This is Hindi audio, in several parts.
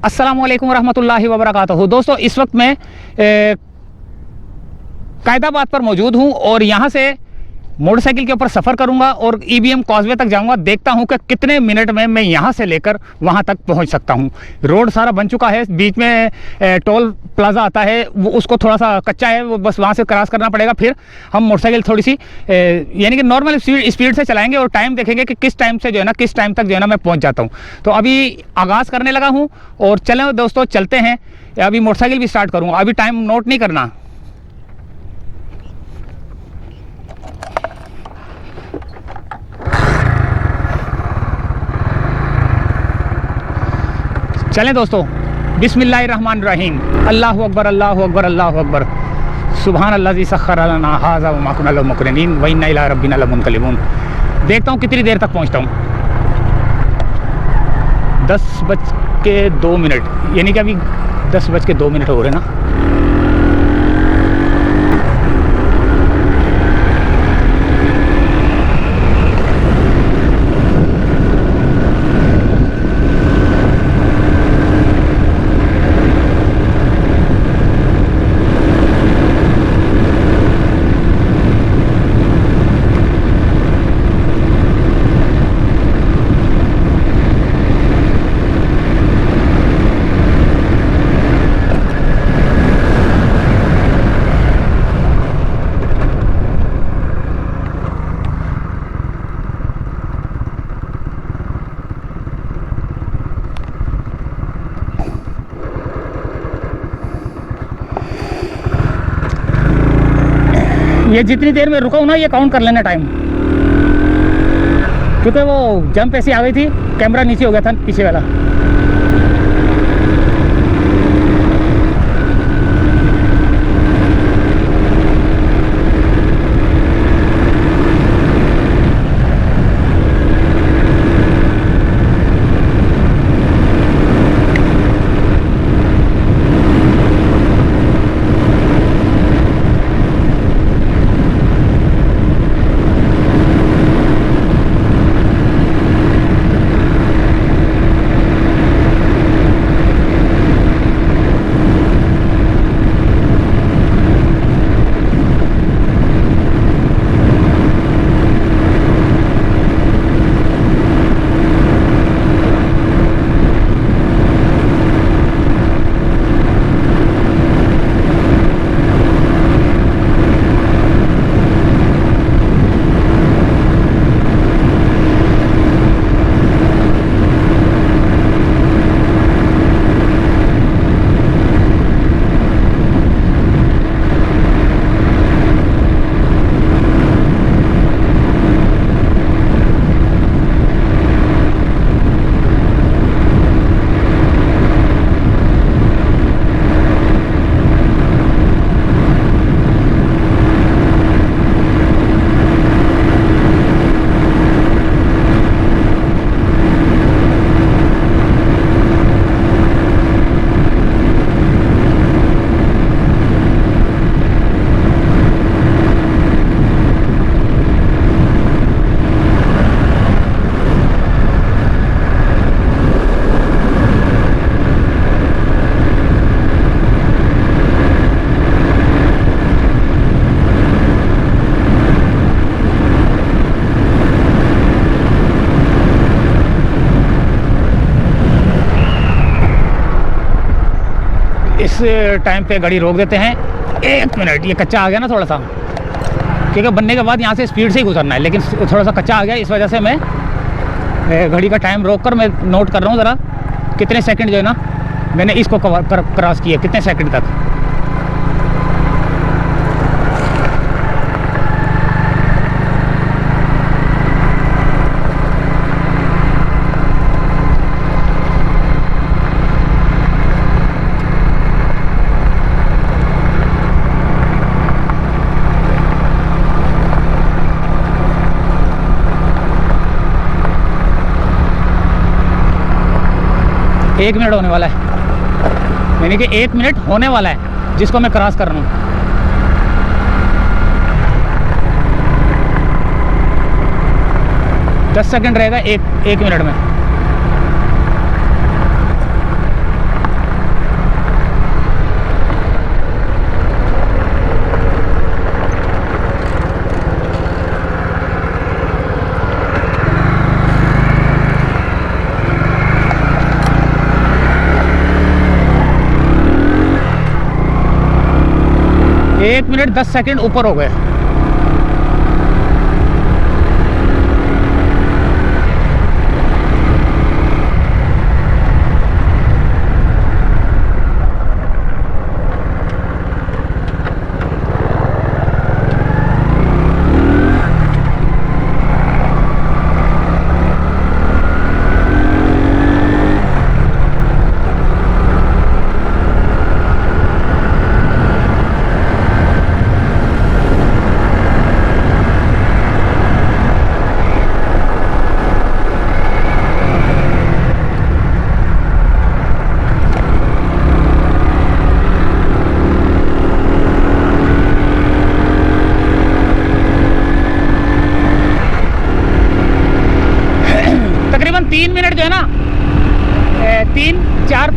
अस्सलामुअलैकुम रहमतुल्लाहि व बरकातहू। दोस्तों, इस वक्त मैं कायदाबाद पर मौजूद हूं और यहां से मोटरसाइकिल के ऊपर सफ़र करूंगा और ईबीएम कॉजवे तक जाऊंगा। देखता हूं कि कितने मिनट में मैं यहां से लेकर वहां तक पहुंच सकता हूं। रोड सारा बन चुका है, बीच में टोल प्लाजा आता है, वो उसको थोड़ा सा कच्चा है, वो बस वहां से क्रॉस करना पड़ेगा। फिर हम मोटरसाइकिल थोड़ी सी यानी कि नॉर्मल स्पीड से चलाएंगे और टाइम देखेंगे कि किस टाइम से जो है ना, किस टाइम तक जो है ना मैं पहुंच जाता हूं। तो अभी आगाज़ करने लगा हूं और चलें दोस्तों, चलते हैं। अभी मोटरसाइकिल भी स्टार्ट करूँगा, अभी टाइम नोट नहीं करना। चलें दोस्तों, बिस्मिल्लाहिर्रहमानिर्रहीम। अल्लाहु अकबर, अल्लाहु अकबर, अल्लाहु अकबर। सुभान अल्लाज़ी सख्खर लना हाज़ा व मा कुन्ना लहू मुक़रिनीन व इन्ना इला रब्बिना लमुनक़लिबून। देखता हूँ कितनी देर तक पहुँचता हूँ। 10:02, यानी कि अभी 10:02 हो रहे ना। ये जितनी देर में रुका हूँ ना, ये काउंट कर लेना टाइम, क्योंकि वो जंप ऐसी आ गई थी, कैमरा नीचे हो गया था पीछे वाला। इस टाइम पे गाड़ी रोक देते हैं। 1 मिनट, ये कच्चा आ गया ना थोड़ा सा, क्योंकि बनने के बाद यहाँ से स्पीड से ही गुजरना है, लेकिन थोड़ा सा कच्चा आ गया, इस वजह से मैं घड़ी का टाइम रोक कर मैं नोट कर रहा हूँ ज़रा कितने सेकंड जो है ना मैंने इसको क्रॉस किया, कितने सेकंड तक। एक मिनट होने वाला है, यानी कि 1 मिनट होने वाला है जिसको मैं क्रॉस कर रहा हूँ। 10 सेकंड रहेगा एक मिनट में। 1 मिनट 10 सेकंड ऊपर हो गए। तकरीबन 3 मिनट जो है ना, 3 4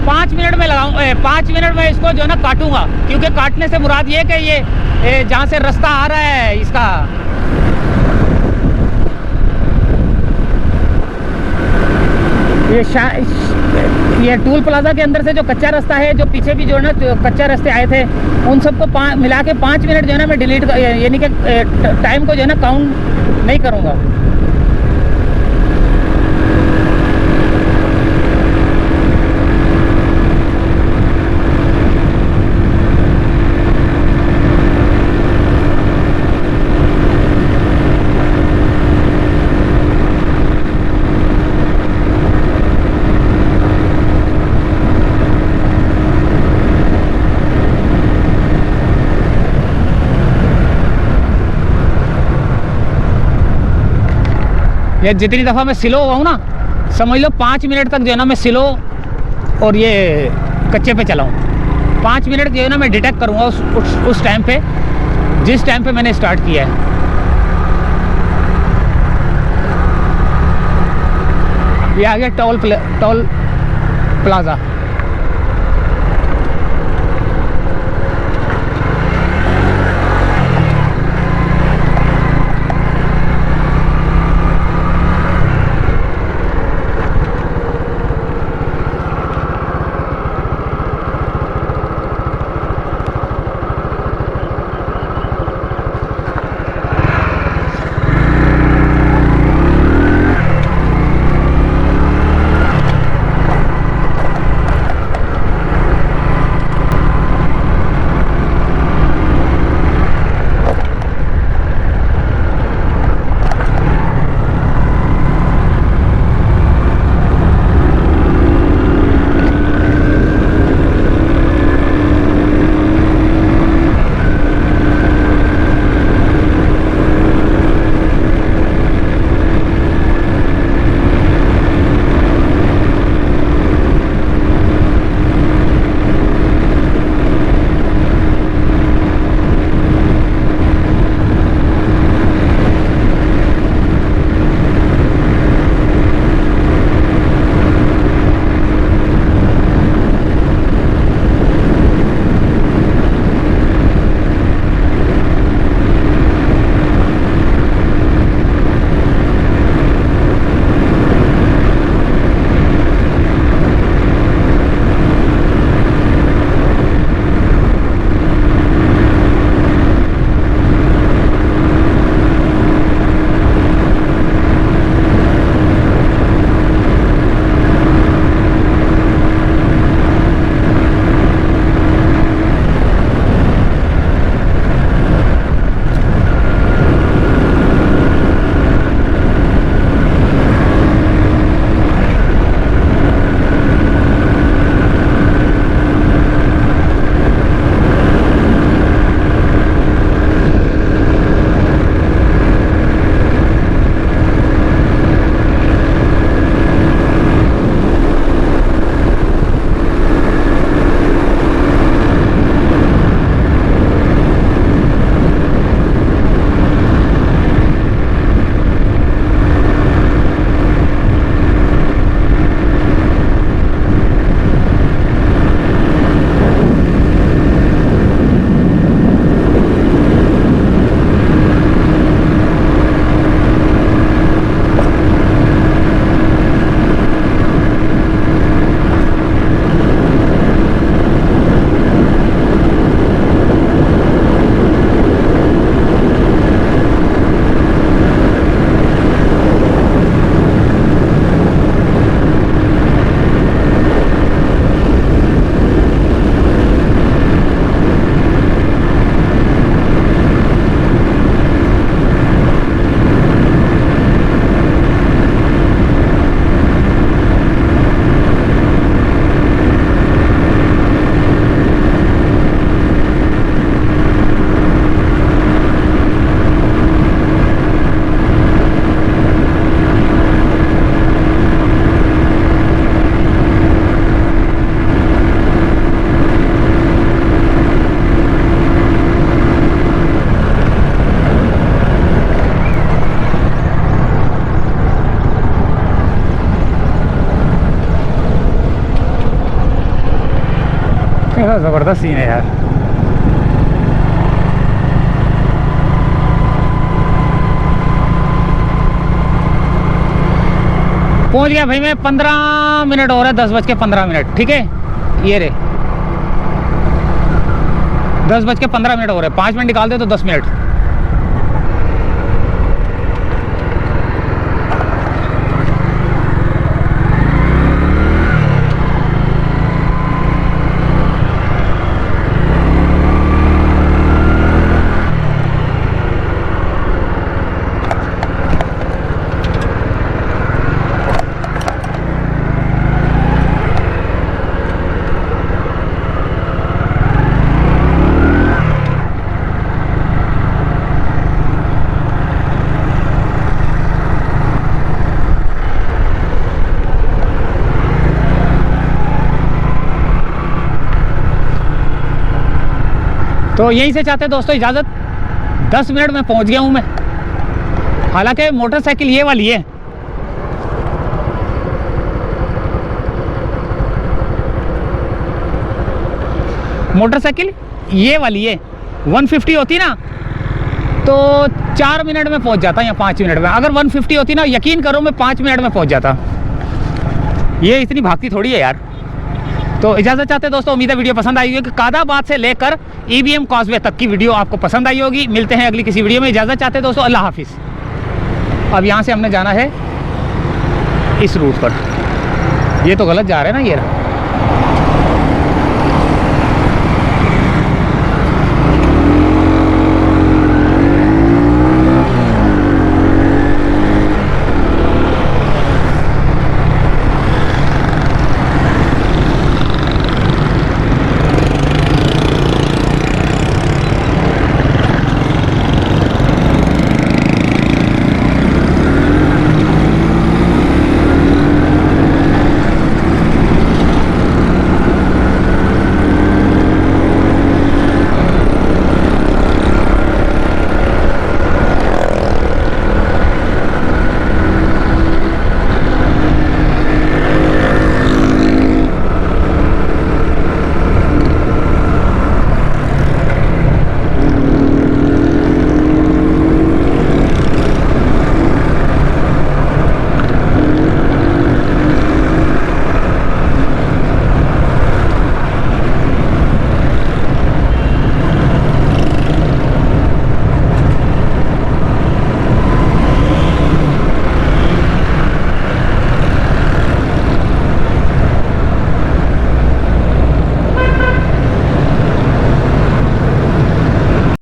5 मिनट में लगाऊँ, 5 मिनट में इसको जो है ना काटूंगा, क्योंकि काटने से मुराद ये कि ये जहाँ से रास्ता आ रहा है इसका, ये टूल प्लाजा के अंदर से जो कच्चा रास्ता है, जो पीछे भी जो है ना कच्चा रास्ते आए थे, उन सबको मिला के 5 मिनट जो है ना मैं डिलीट, यानी कि टाइम को जो है ना काउंट नहीं करूँगा। ये जितनी दफ़ा मैं स्लो हुआ हूँ ना, समझ लो 5 मिनट तक जो है ना मैं स्लो और ये कच्चे पे चलाऊँ। 5 मिनट जो है ना मैं डिटेक्ट करूँगा उस टाइम पे, जिस टाइम पे मैंने स्टार्ट किया है। ये आ गया टोल प्लाजा। ज़बरदस्त सीन है यार। पहुंच गया भाई मैं, 15 मिनट हो रहा है, 10:15। ठीक है, ये रे 10:15 हो रहे हैं, 5 मिनट निकाल दे तो 10 मिनट। तो यहीं से चाहते हैं दोस्तों इजाज़त, 10 मिनट में पहुंच गया हूं मैं। हालांकि मोटरसाइकिल ये वाली है, मोटरसाइकिल ये वाली है, 150 होती ना तो 4 मिनट में पहुंच जाता या 5 मिनट में। अगर 150 होती ना, यकीन करो मैं 5 मिनट में पहुंच जाता। ये इतनी भागती थोड़ी है यार। तो इजाज़त चाहते हैं दोस्तों, उम्मीद है वीडियो पसंद आई होगी। कादाबाद से लेकर EBM कॉजवे तक की वीडियो आपको पसंद आई होगी। मिलते हैं अगली किसी वीडियो में। इजाज़त चाहते हैं दोस्तों, अल्लाह हाफिज़। अब यहाँ से हमने जाना है इस रूट पर, ये तो गलत जा रहे हैं ना ये।